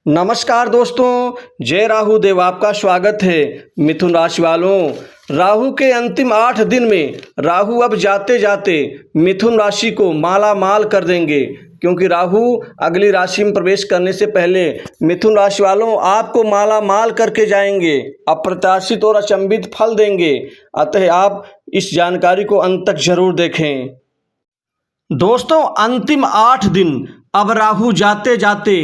नमस्कार दोस्तों, जय राहु देव आपका स्वागत है। मिथुन राशि वालों, राहु के अंतिम 8 दिन में राहु अब जाते जाते मिथुन राशि को माला माल कर देंगे, क्योंकि राहु अगली राशि में प्रवेश करने से पहले मिथुन राशि वालों आपको माला माल करके जाएंगे, अप्रत्याशित और अचंभित फल देंगे। अतः आप इस जानकारी को अंत तक जरूर देखें। दोस्तों, अंतिम 8 दिन अब राहु जाते जाते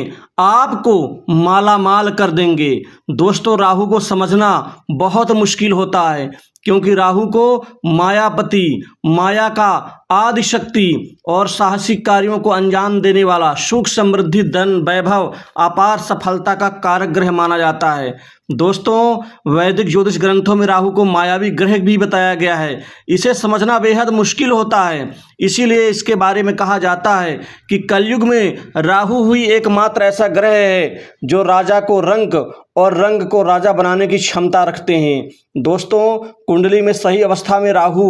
आपको माला माल कर देंगे। दोस्तों, राहु को समझना बहुत मुश्किल होता है, क्योंकि राहु को मायापति, माया का आदि शक्ति और साहसिक कार्यों को अंजाम देने वाला, सुख समृद्धि धन वैभव अपार सफलता का कारक ग्रह माना जाता है। दोस्तों, वैदिक ज्योतिष ग्रंथों में राहु को मायावी ग्रह भी बताया गया है। इसे समझना बेहद मुश्किल होता है, इसीलिए इसके बारे में कहा जाता है कि कलयुग में राहु ही एकमात्र ऐसा ग्रह है जो राजा को रंक और रंग को राजा बनाने की क्षमता रखते हैं। दोस्तों, कुंडली में सही अवस्था में राहु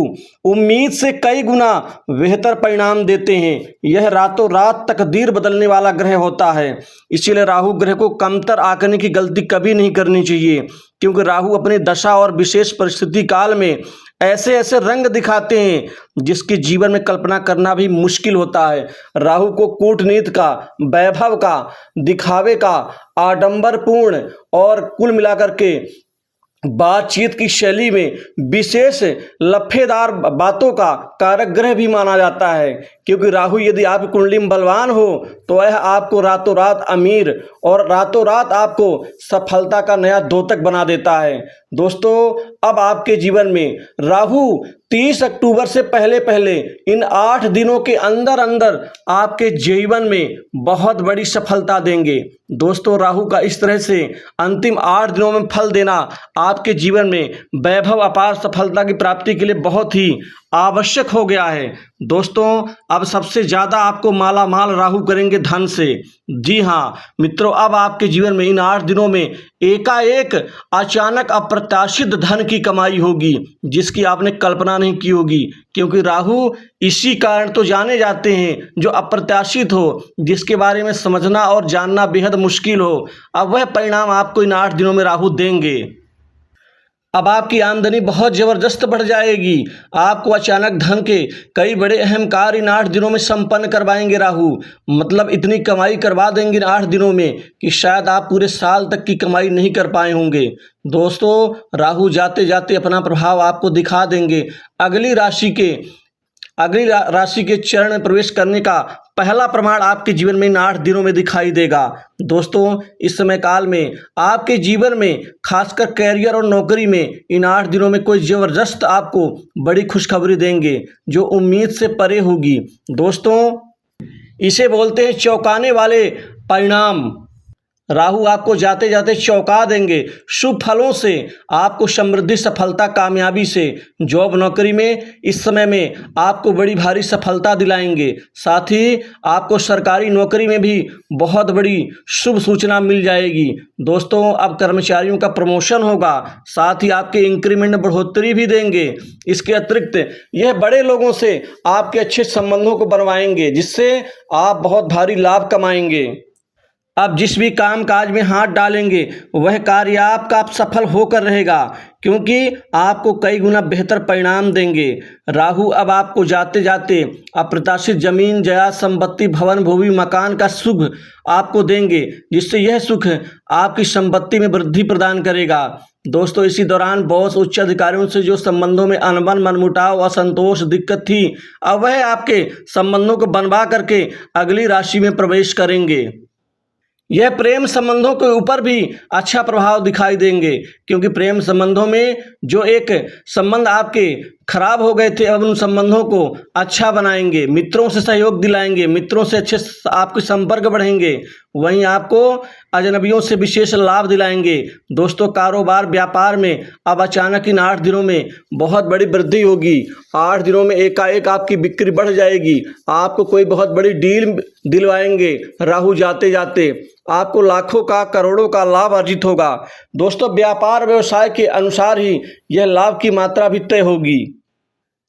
उम्मीद से कई गुना बेहतर परिणाम देते हैं। यह रातों रात तकदीर बदलने वाला ग्रह होता है। इसीलिए राहु ग्रह को कमतर आंकने की गलती कभी नहीं करनी चाहिए, क्योंकि राहु अपनी दशा और विशेष परिस्थिति काल में ऐसे ऐसे रंग दिखाते हैं जिसकी जीवन में कल्पना करना भी मुश्किल होता है। राहु को कूटनीति का, वैभव का, दिखावे का, आडंबरपूर्ण और कुल मिलाकर के बातचीत की शैली में विशेष लफेदार बातों का कारक ग्रह भी माना जाता है। क्योंकि राहु यदि आपकी कुंडली में बलवान हो तो वह आपको रातों रात अमीर और रातों रात आपको सफलता का नया द्योतक बना देता है। दोस्तों, अब आपके जीवन में राहु 30 अक्टूबर से पहले पहले इन 8 दिनों के अंदर अंदर आपके जीवन में बहुत बड़ी सफलता देंगे। दोस्तों, राहु का इस तरह से अंतिम 8 दिनों में फल देना आपके जीवन में वैभव अपार सफलता की प्राप्ति के लिए बहुत ही आवश्यक हो गया है। दोस्तों, अब सबसे ज़्यादा आपको माला माल राहु करेंगे धन से। जी हाँ मित्रों, अब आपके जीवन में इन 8 दिनों में एकाएक अचानक अप्रत्याशित धन की कमाई होगी, जिसकी आपने कल्पना नहीं की होगी। क्योंकि राहु इसी कारण तो जाने जाते हैं जो अप्रत्याशित हो, जिसके बारे में समझना और जानना बेहद मुश्किल हो। अब वह परिणाम आपको इन 8 दिनों में राहु देंगे। अब आपकी आमदनी बहुत ज़बरदस्त बढ़ जाएगी। आपको अचानक धन के कई बड़े अहम कार्य इन 8 दिनों में संपन्न करवाएंगे राहु। मतलब इतनी कमाई करवा देंगे इन 8 दिनों में कि शायद आप पूरे साल तक की कमाई नहीं कर पाए होंगे। दोस्तों, राहु जाते जाते अपना प्रभाव आपको दिखा देंगे। अगली राशि के चरण में प्रवेश करने का पहला प्रमाण आपके जीवन में इन 8 दिनों में दिखाई देगा। दोस्तों, इस समय काल में आपके जीवन में खासकर कैरियर और नौकरी में इन 8 दिनों में कोई जबरदस्त आपको बड़ी खुशखबरी देंगे जो उम्मीद से परे होगी। दोस्तों, इसे बोलते हैं चौंकाने वाले परिणाम। राहु आपको जाते जाते चौंका देंगे शुभ फलों से, आपको समृद्धि, सफलता, कामयाबी से। जॉब नौकरी में इस समय में आपको बड़ी भारी सफलता दिलाएंगे। साथ ही आपको सरकारी नौकरी में भी बहुत बड़ी शुभ सूचना मिल जाएगी। दोस्तों, अब कर्मचारियों का प्रमोशन होगा, साथ ही आपके इंक्रीमेंट में बढ़ोतरी भी देंगे। इसके अतिरिक्त यह बड़े लोगों से आपके अच्छे संबंधों को बनवाएंगे, जिससे आप बहुत भारी लाभ कमाएंगे। अब जिस भी काम काज में हाथ डालेंगे वह कार्य आपका सफल होकर रहेगा, क्योंकि आपको कई गुना बेहतर परिणाम देंगे। राहु अब आपको जाते जाते अप्रत्याशित जमीन, जायदाद, संपत्ति, भवन, भूमि, मकान का सुख आपको देंगे, जिससे यह सुख आपकी संपत्ति में वृद्धि प्रदान करेगा। दोस्तों, इसी दौरान बॉस, उच्च अधिकारियों से जो संबंधों में अनबन, मनमुटाव, असंतोष, दिक्कत थी, अब वह आपके संबंधों को बनवा करके अगली राशि में प्रवेश करेंगे। यह प्रेम संबंधों के ऊपर भी अच्छा प्रभाव दिखाई देंगे, क्योंकि प्रेम संबंधों में जो एक संबंध आपके खराब हो गए थे, अब उन संबंधों को अच्छा बनाएंगे। मित्रों से सहयोग दिलाएंगे, मित्रों से अच्छे आपके संपर्क बढ़ेंगे। वहीं आपको अजनबियों से विशेष लाभ दिलाएंगे। दोस्तों, कारोबार, व्यापार में अब अचानक इन 8 दिनों में बहुत बड़ी वृद्धि होगी। 8 दिनों में एकाएक आपकी बिक्री बढ़ जाएगी। आपको कोई बहुत बड़ी डील दिलवाएंगे राहु जाते जाते। आपको लाखों का, करोड़ों का लाभ अर्जित होगा। दोस्तों, व्यापार व्यवसाय के अनुसार ही यह लाभ की मात्रा भी तय होगी।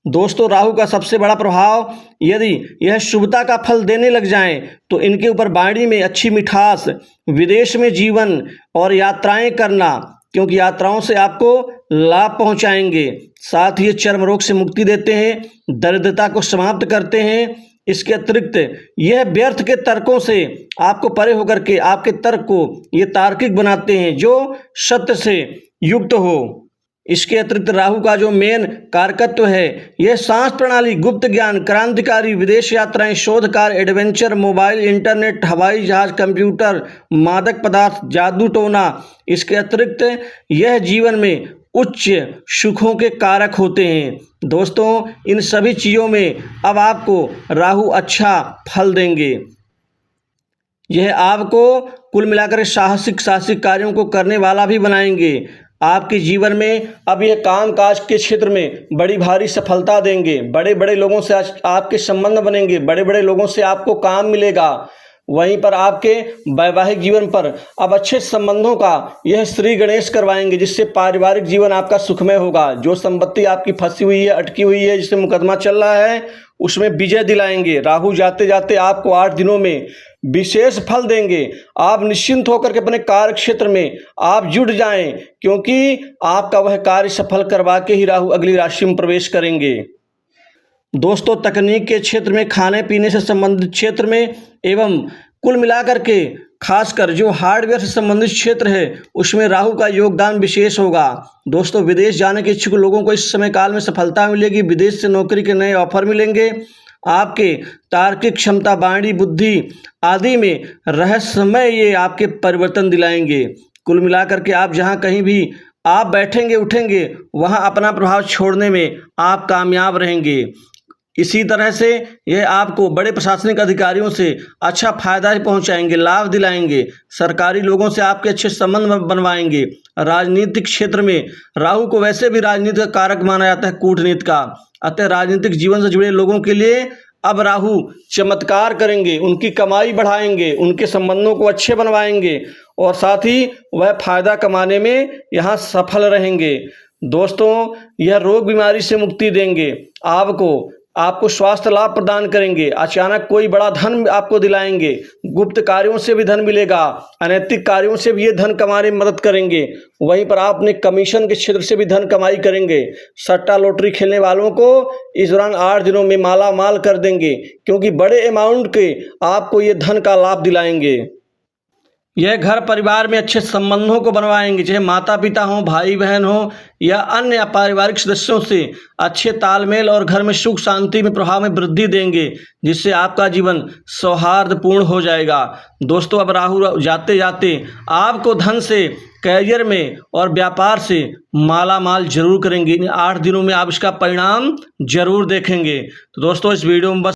दोस्तों, राहु का सबसे बड़ा प्रभाव, यदि यह शुभता का फल देने लग जाएं तो इनके ऊपर वाणी में अच्छी मिठास, विदेश में जीवन और यात्राएं करना, क्योंकि यात्राओं से आपको लाभ पहुंचाएंगे। साथ ही ये चर्म रोग से मुक्ति देते हैं, दरिद्रता को समाप्त करते हैं। इसके अतिरिक्त यह व्यर्थ के तर्कों से आपको परे होकर के आपके तर्क को ये तार्किक बनाते हैं जो सत्य से युक्त हो। इसके अतिरिक्त राहु का जो मेन कारकत्व है, यह सांस प्रणाली, गुप्त ज्ञान, क्रांतिकारी, विदेश यात्राएं, शोध कार्य, एडवेंचर, मोबाइल, इंटरनेट, हवाई जहाज, कंप्यूटर, मादक पदार्थ, जादू टोना। इसके अतिरिक्त यह जीवन में उच्च सुखों के कारक होते हैं। दोस्तों, इन सभी चीज़ों में अब आपको राहु अच्छा फल देंगे। यह आपको कुल मिलाकर साहसिक कार्यों को करने वाला भी बनाएंगे। आपके जीवन में अब ये काम काज के क्षेत्र में बड़ी भारी सफलता देंगे। बड़े बड़े लोगों से आज आपके संबंध बनेंगे, बड़े बड़े लोगों से आपको काम मिलेगा। वहीं पर आपके वैवाहिक जीवन पर अब अच्छे संबंधों का यह श्री गणेश करवाएंगे, जिससे पारिवारिक जीवन आपका सुखमय होगा। जो संपत्ति आपकी फंसी हुई है, अटकी हुई है, जिससे मुकदमा चल रहा है, उसमें विजय दिलाएंगे। राहु जाते जाते आपको 8 दिनों में विशेष फल देंगे। आप निश्चिंत होकर के अपने कार्य क्षेत्र में आप जुट जाएं, क्योंकि आपका वह कार्य सफल करवा के ही राहु अगली राशि में प्रवेश करेंगे। दोस्तों, तकनीक के क्षेत्र में, खाने पीने से संबंधित क्षेत्र में एवं कुल मिलाकर के खासकर जो हार्डवेयर से संबंधित क्षेत्र है, उसमें राहु का योगदान विशेष होगा। दोस्तों, विदेश जाने के इच्छुक लोगों को इस समय काल में सफलता मिलेगी। विदेश से नौकरी के नए ऑफर मिलेंगे। आपके तार्किक क्षमता, वाणी, बुद्धि आदि में रहस्यमय ये आपके परिवर्तन दिलाएंगे। कुल मिलाकर के आप जहाँ कहीं भी आप बैठेंगे उठेंगे, वहाँ अपना प्रभाव छोड़ने में आप कामयाब रहेंगे। इसी तरह से यह आपको बड़े प्रशासनिक अधिकारियों से अच्छा फायदा पहुंचाएंगे, लाभ दिलाएंगे। सरकारी लोगों से आपके अच्छे संबंध बनवाएंगे। राजनीतिक क्षेत्र में राहु को वैसे भी राजनीति का कारक माना जाता है, कूटनीति का। अतः राजनीतिक जीवन से जुड़े लोगों के लिए अब राहु चमत्कार करेंगे, उनकी कमाई बढ़ाएंगे, उनके संबंधों को अच्छे बनवाएंगे और साथ ही वह फायदा कमाने में यहाँ सफल रहेंगे। दोस्तों, यह रोग बीमारी से मुक्ति देंगे, आपको स्वास्थ्य लाभ प्रदान करेंगे। अचानक कोई बड़ा धन आपको दिलाएंगे। गुप्त कार्यों से भी धन मिलेगा, अनैतिक कार्यों से भी ये धन कमाने में मदद करेंगे। वहीं पर आप अपने कमीशन के क्षेत्र से भी धन कमाई करेंगे। सट्टा लॉटरी खेलने वालों को इस दौरान 8 दिनों में माला माल कर देंगे, क्योंकि बड़े अमाउंट के आपको ये धन का लाभ दिलाएंगे। यह घर परिवार में अच्छे संबंधों को बनवाएंगे, चाहे माता पिता हों, भाई बहन हों या अन्य पारिवारिक सदस्यों से अच्छे तालमेल और घर में सुख शांति में प्रभाव में वृद्धि देंगे, जिससे आपका जीवन सौहार्दपूर्ण हो जाएगा। दोस्तों, अब राहु जाते जाते आपको धन से, कैरियर में और व्यापार से माला माल जरूर करेंगे। इन 8 दिनों में आप इसका परिणाम जरूर देखेंगे। तो दोस्तों, इस वीडियो में बस